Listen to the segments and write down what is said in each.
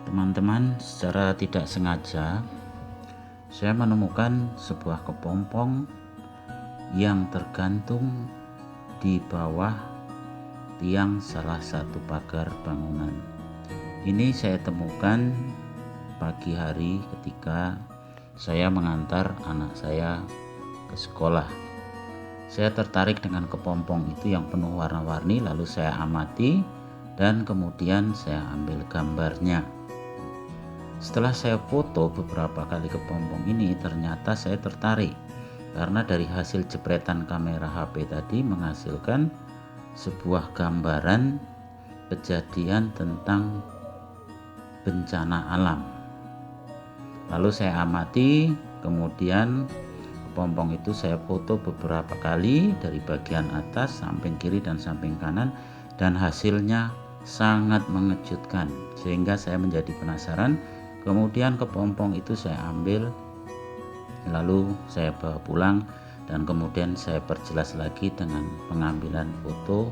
Teman-teman, secara tidak sengaja saya menemukan sebuah kepompong yang tergantung di bawah tiang salah satu pagar bangunan. Ini saya temukan pagi hari ketika saya mengantar anak saya ke sekolah. Saya tertarik dengan kepompong itu yang penuh warna-warni, lalu saya amati dan kemudian saya ambil gambarnya. Setelah saya foto beberapa kali kepompong ini, ternyata saya tertarik karena dari hasil jepretan kamera HP tadi menghasilkan sebuah gambaran kejadian tentang bencana alam. Lalu saya amati, kemudian kepompong itu saya foto beberapa kali dari bagian atas, samping kiri dan samping kanan, dan hasilnya sangat mengejutkan sehingga saya menjadi penasaran. Kemudian kepompong itu saya ambil, lalu saya bawa pulang dan kemudian saya perjelas lagi dengan pengambilan foto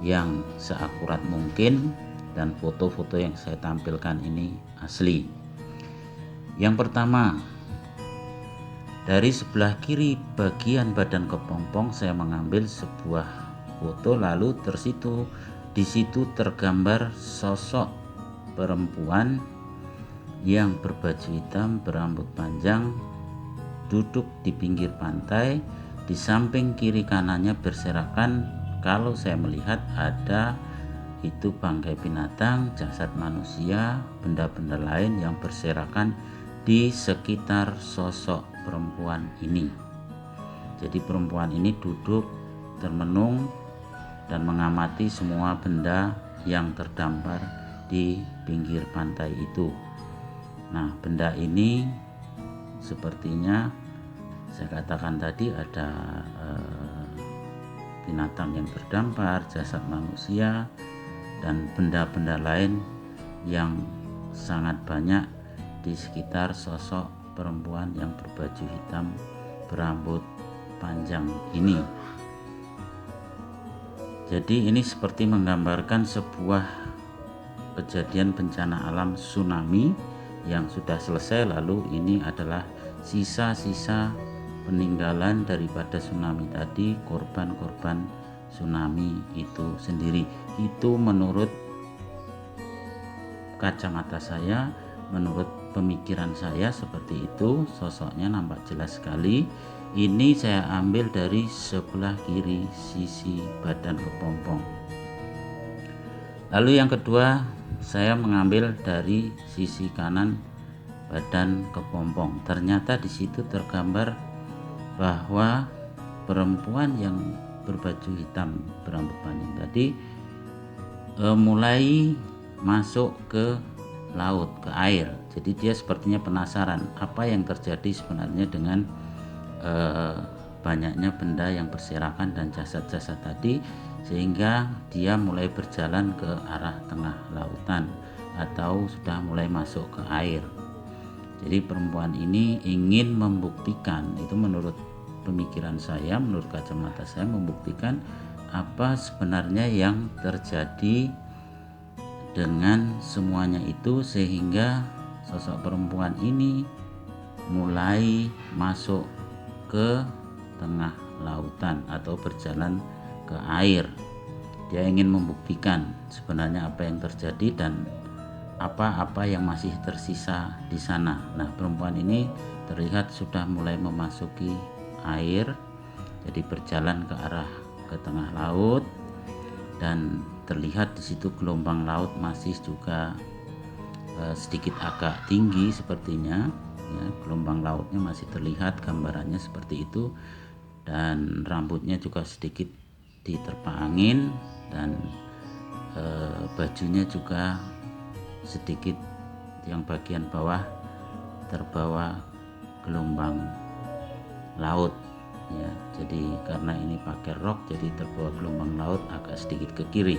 yang seakurat mungkin, dan foto-foto yang saya tampilkan ini asli. Yang pertama, dari sebelah kiri bagian badan kepompong saya mengambil sebuah foto, lalu di situ tergambar sosok perempuan yang berbaju hitam, berambut panjang, duduk di pinggir pantai. Di samping kiri kanannya berserakan, kalau saya melihat ada itu bangkai binatang, jasad manusia, benda-benda lain yang berserakan di sekitar sosok perempuan ini. Jadi perempuan ini duduk termenung dan mengamati semua benda yang terdampar di pinggir pantai itu. Nah, benda ini sepertinya saya katakan tadi ada binatang yang terdampar, jasad manusia, dan benda-benda lain yang sangat banyak di sekitar sosok perempuan yang berbaju hitam berambut panjang ini. Jadi ini seperti menggambarkan sebuah kejadian bencana alam tsunami yang sudah selesai, lalu ini adalah sisa-sisa peninggalan daripada tsunami tadi, korban-korban tsunami itu sendiri. Itu menurut kacamata saya, menurut pemikiran saya seperti itu. Sosoknya nampak jelas sekali. Ini saya ambil dari sebelah kiri sisi badan kepompong. Lalu yang kedua, saya mengambil dari sisi kanan badan kepompong. Ternyata di situ tergambar bahwa perempuan yang berbaju hitam berambut panjang tadi mulai masuk ke laut, ke air. Jadi dia sepertinya penasaran apa yang terjadi sebenarnya dengan banyaknya benda yang berserakan dan jasad-jasad tadi, sehingga dia mulai berjalan ke arah tengah lautan atau sudah mulai masuk ke air. Jadi perempuan ini ingin membuktikan, itu menurut pemikiran saya, menurut kacamata saya, membuktikan apa sebenarnya yang terjadi dengan semuanya itu, sehingga sosok perempuan ini mulai masuk ke tengah lautan atau berjalan ke air. Dia ingin membuktikan sebenarnya apa yang terjadi dan apa-apa yang masih tersisa di sana. Nah, perempuan ini terlihat sudah mulai memasuki air, jadi berjalan ke arah ke tengah laut, dan terlihat di situ gelombang laut masih juga sedikit agak tinggi sepertinya. Ya, gelombang lautnya masih terlihat, gambarannya seperti itu, dan rambutnya juga sedikit diterpa angin, dan bajunya juga sedikit yang bagian bawah terbawa gelombang laut. Ya, jadi karena ini pakai rok, jadi terbawa gelombang laut agak sedikit ke kiri.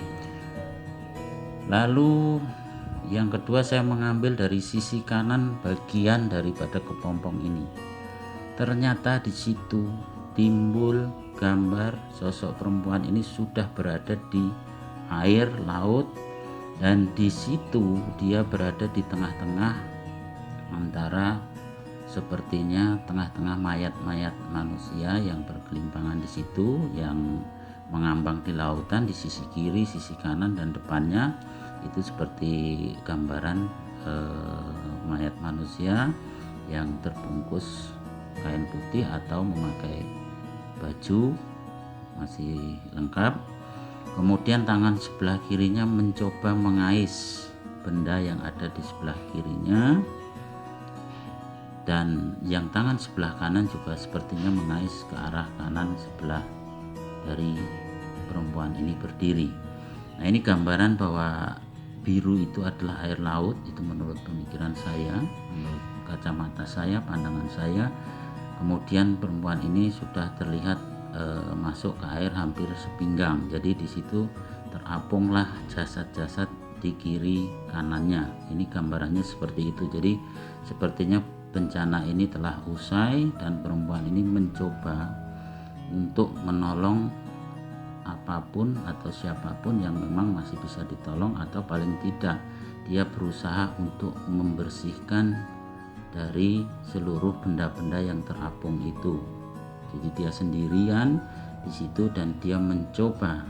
Lalu yang kedua, saya mengambil dari sisi kanan bagian daripada kepompong ini. Ternyata di situ timbul gambar sosok perempuan ini sudah berada di air laut dan di situ dia berada di tengah-tengah antara sepertinya tengah-tengah mayat-mayat manusia yang bergelimpangan di situ, yang mengambang di lautan di sisi kiri, sisi kanan dan depannya itu seperti gambaran mayat manusia yang terbungkus kain putih atau memakai baju masih lengkap. Kemudian tangan sebelah kirinya mencoba mengais benda yang ada di sebelah kirinya, dan yang tangan sebelah kanan juga sepertinya mengais ke arah kanan sebelah dari perempuan ini berdiri. Nah, ini gambaran bahwa biru itu adalah air laut, itu menurut pemikiran saya, menurut kacamata saya, pandangan saya. Kemudian perempuan ini sudah terlihat masuk ke air hampir sepinggang, jadi di situ terapunglah jasad-jasad di kiri kanannya. Ini gambarannya seperti itu. Jadi sepertinya bencana ini telah usai dan perempuan ini mencoba untuk menolong apapun atau siapapun yang memang masih bisa ditolong, atau paling tidak dia berusaha untuk membersihkan dari seluruh benda-benda yang terapung itu. Jadi dia sendirian di situ dan dia mencoba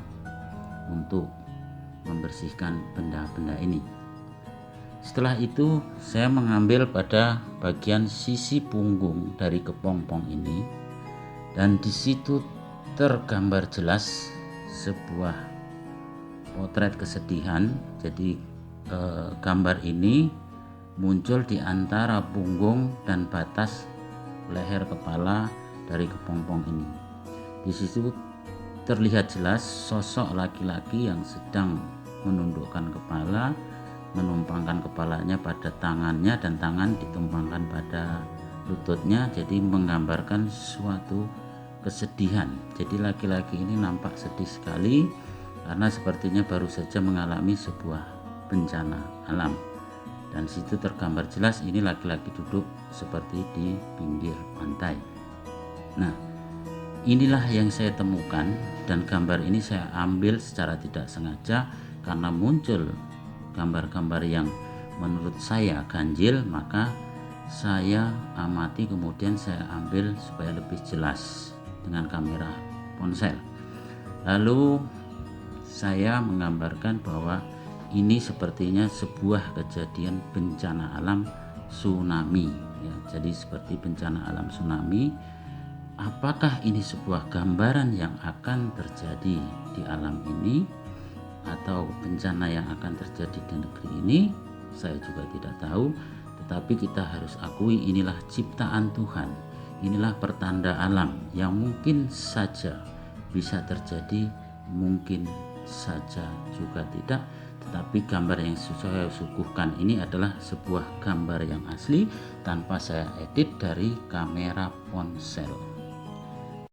untuk membersihkan benda-benda ini. Setelah itu saya mengambil pada bagian sisi punggung dari kepompong ini, dan di situ tergambar jelas sebuah potret kesedihan. Jadi gambar ini muncul di antara punggung dan batas leher kepala dari kepompong ini. Di situ terlihat jelas sosok laki-laki yang sedang menundukkan kepala, menumpangkan kepalanya pada tangannya dan tangan ditumpangkan pada lututnya, jadi menggambarkan suatu kesedihan. Jadi laki-laki ini nampak sedih sekali karena sepertinya baru saja mengalami sebuah bencana alam. Dan situ tergambar jelas ini laki-laki duduk seperti di pinggir pantai. Nah, inilah yang saya temukan, dan gambar ini saya ambil secara tidak sengaja karena muncul gambar-gambar yang menurut saya ganjil, maka saya amati kemudian saya ambil supaya lebih jelas dengan kamera ponsel. Lalu saya menggambarkan bahwa ini sepertinya sebuah kejadian bencana alam tsunami ya. Jadi seperti bencana alam tsunami. Apakah ini sebuah gambaran yang akan terjadi di alam ini atau bencana yang akan terjadi di negeri ini? Saya juga tidak tahu, tetapi kita harus akui inilah ciptaan Tuhan. Inilah pertanda alam yang mungkin saja bisa terjadi, mungkin saja juga tidak. Tetapi gambar yang saya suguhkan ini adalah sebuah gambar yang asli tanpa saya edit dari kamera ponsel.